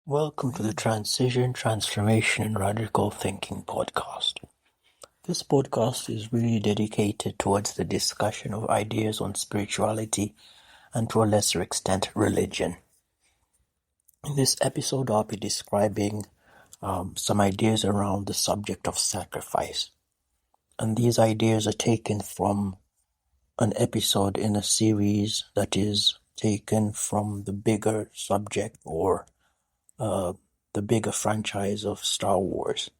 Welcome to the Transition, Transformation, and Radical Thinking podcast. This podcast is really dedicated towards the discussion of ideas on spirituality and, to a lesser extent, religion. In this episode, I'll be describing some ideas around the subject of sacrifice. And these ideas are taken from an episode in a series that is taken from the bigger subject or the bigger franchise of Star Wars.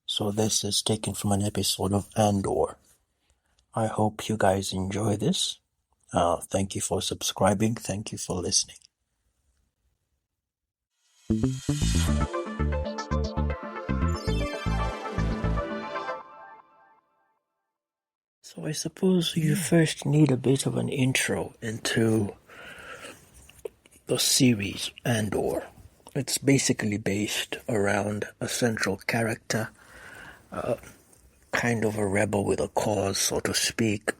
So this is taken from an episode of Andor. I hope you guys enjoy this. Thank you for subscribing. Thank you for listening. So I suppose you first need a bit of an intro into the series Andor. It's basically based around a central character, kind of a rebel with a cause, so to speak,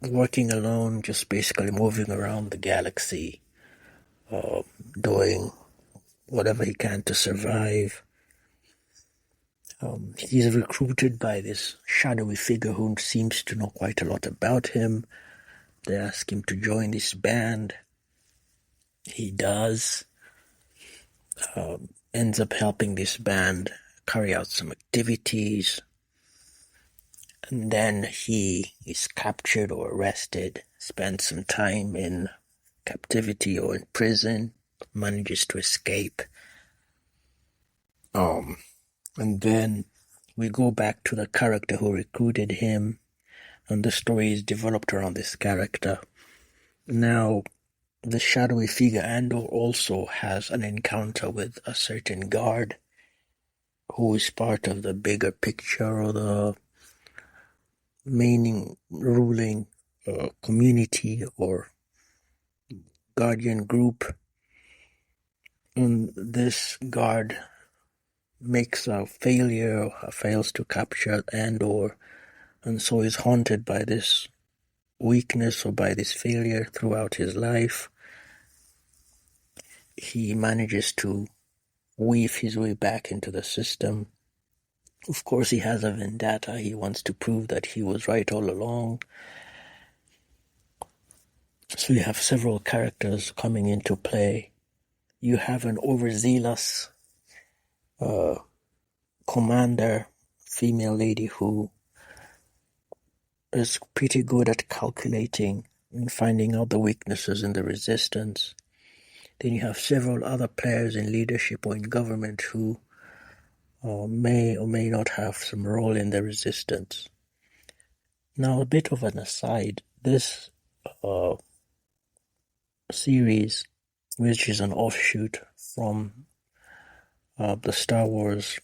working alone, just basically moving around the galaxy, doing whatever he can to survive. He's recruited by this shadowy figure who seems to know quite a lot about him. They ask him to join this band. He does. Ends up helping this band carry out some activities. And then he is captured or arrested, spends some time in captivity or in prison, manages to escape. And then we go back to the character who recruited him, and the story is developed around this character. Now, the shadowy figure Andor also has an encounter with a certain guard who is part of the bigger picture or the main ruling community or guardian group. And this guard makes a failure, fails to capture Andor, and so is haunted by this weakness or by this failure throughout his life. He manages to weave his way back into the system. Of course, he has a vendetta. He wants to prove that he was right all along. So you have several characters coming into play. You have an overzealous commander, female lady who is pretty good at calculating and finding out the weaknesses in the resistance. Then you have several other players in leadership or in government who may or may not have some role in the resistance. Now, a bit of an aside, this series, which is an offshoot from the Star Wars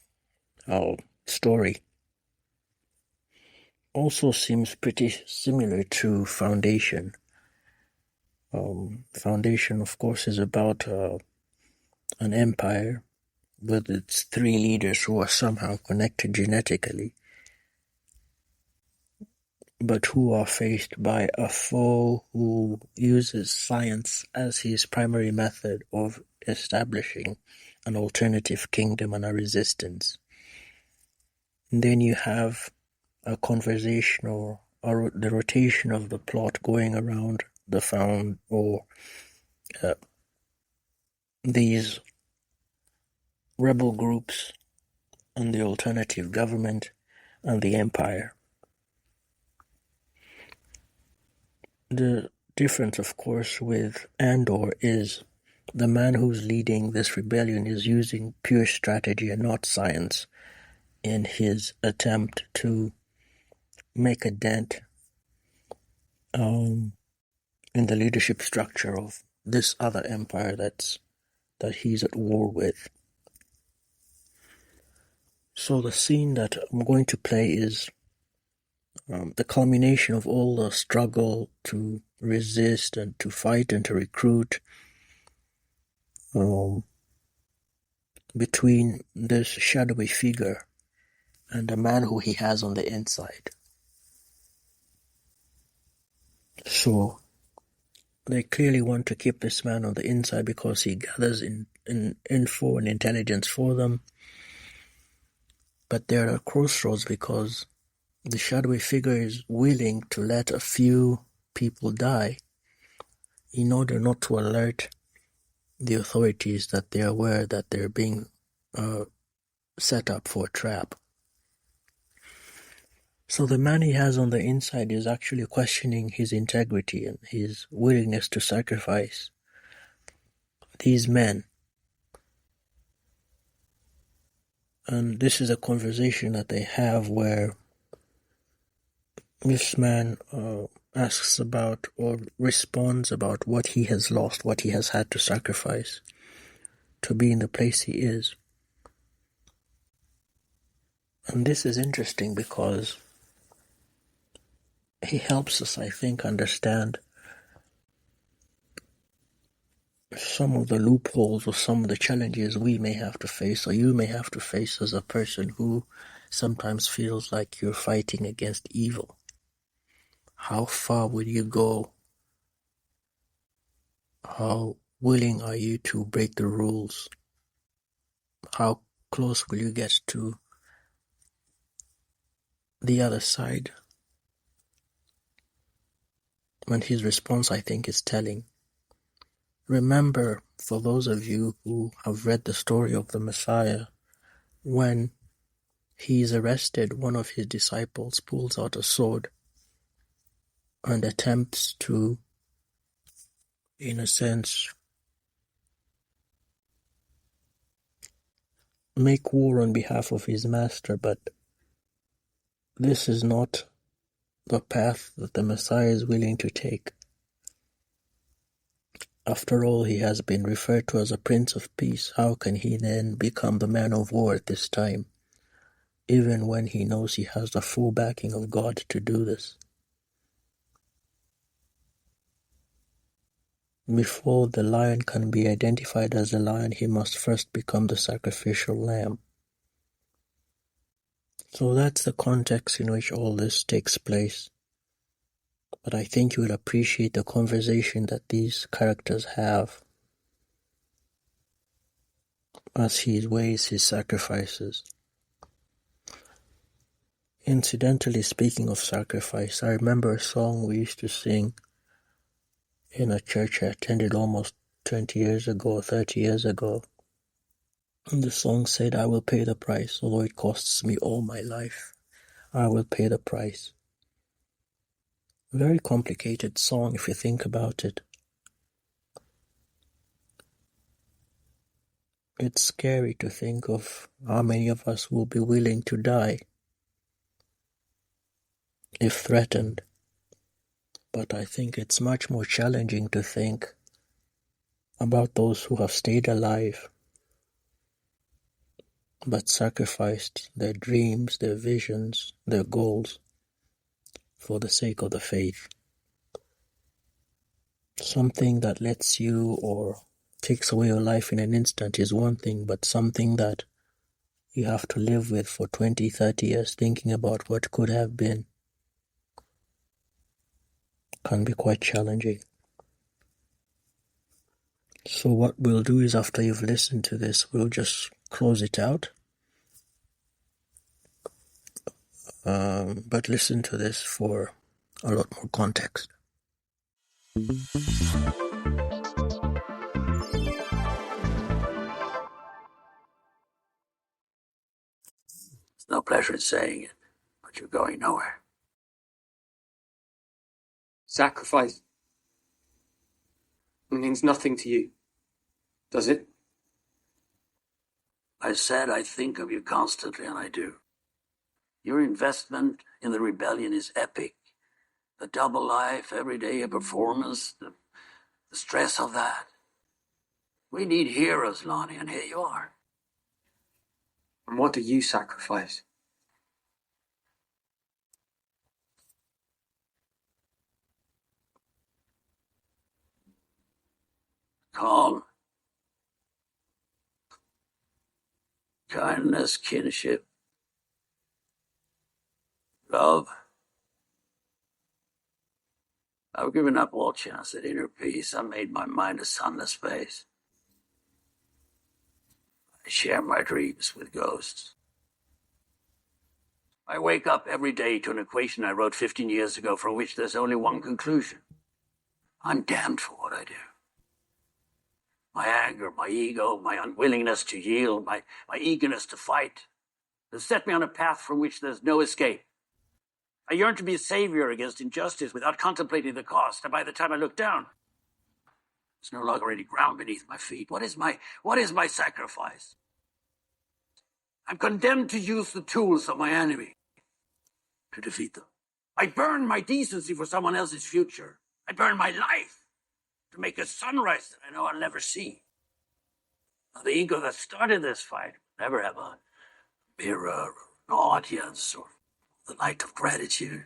story, also seems pretty similar to Foundation. Foundation, of course, is about an empire with its three leaders who are somehow connected genetically, but who are faced by a foe who uses science as his primary method of establishing an alternative kingdom and a resistance. And then you have a conversation or the rotation of the plot going around the found or these rebel groups and the alternative government and the empire. The difference, of course, with Andor is the man who's leading this rebellion is using pure strategy and not science in his attempt to make a dent in the leadership structure of this other empire that he's at war with. So the scene that I'm going to play is the culmination of all the struggle to resist and to fight and to recruit between this shadowy figure and the man who he has on the inside. So They clearly want to keep this man on the inside because he gathers info and intelligence for them. But they're at a crossroads because the shadowy figure is willing to let a few people die in order not to alert the authorities that they're aware that they're being set up for a trap. So the man he has on the inside is actually questioning his integrity and his willingness to sacrifice these men. And this is a conversation that they have where this man asks about or responds about what he has lost, what he has had to sacrifice to be in the place he is. And this is interesting because he helps us, I think, understand some of the loopholes or some of the challenges we may have to face or you may have to face as a person who sometimes feels like you're fighting against evil. How far will you go? How willing are you to break the rules? How close will you get to the other side? And his response, I think, is telling. Remember, for those of you who have read the story of the Messiah, when he is arrested, one of his disciples pulls out a sword and attempts to, in a sense, make war on behalf of his master, but this is not the path that the Messiah is willing to take. After all, he has been referred to as a Prince of Peace. How can he then become the man of war at this time, even when he knows he has the full backing of God to do this? Before the lion can be identified as a lion, he must first become the sacrificial lamb. So that's the context in which all this takes place. But I think you will appreciate the conversation that these characters have as he weighs his sacrifices. Incidentally, speaking of sacrifice, I remember a song we used to sing in a church I attended almost 20 years ago or 30 years ago. And the song said, I will pay the price, although it costs me all my life. I will pay the price. Very complicated song if you think about it. It's scary to think of how many of us will be willing to die if threatened. But I think it's much more challenging to think about those who have stayed alive but sacrificed their dreams, their visions, their goals for the sake of the faith. Something that lets you or takes away your life in an instant is one thing, but something that you have to live with for 20, 30 years thinking about what could have been can be quite challenging. So what we'll do is after you've listened to this, we'll just close it out. But listen to this for a lot more context. It's no pleasure in saying it, but you're going nowhere. Sacrifice means nothing to you, does it? I said I think of you constantly, and I do. Your investment in the rebellion is epic. The double life, every day a performance, the stress of that. We need heroes, Lonnie, and here you are. And what do you sacrifice? Calm. Kindness, kinship. Love. I've given up all chance at inner peace. I made my mind a sunless space. I share my dreams with ghosts. I wake up every day to an equation I wrote 15 years ago from which there's only one conclusion. I'm damned for what I do. My anger, my ego, my unwillingness to yield, my eagerness to fight has set me on a path from which there's no escape. I yearn to be a savior against injustice without contemplating the cost, and by the time I look down, there's no longer any ground beneath my feet. What is my sacrifice? I'm condemned to use the tools of my enemy to defeat them. I burn my decency for someone else's future. I burn my life to make a sunrise that I know I'll never see. Now, the ego that started this fight will never have a mirror or an audience or the light of gratitude.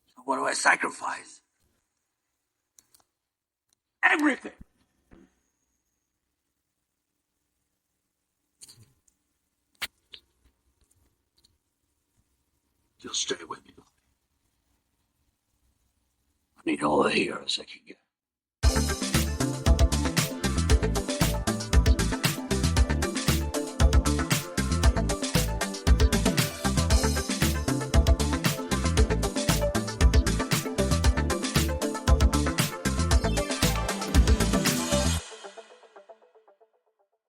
So what do I sacrifice? Everything. Just stay with me. I need all the heroes I can get.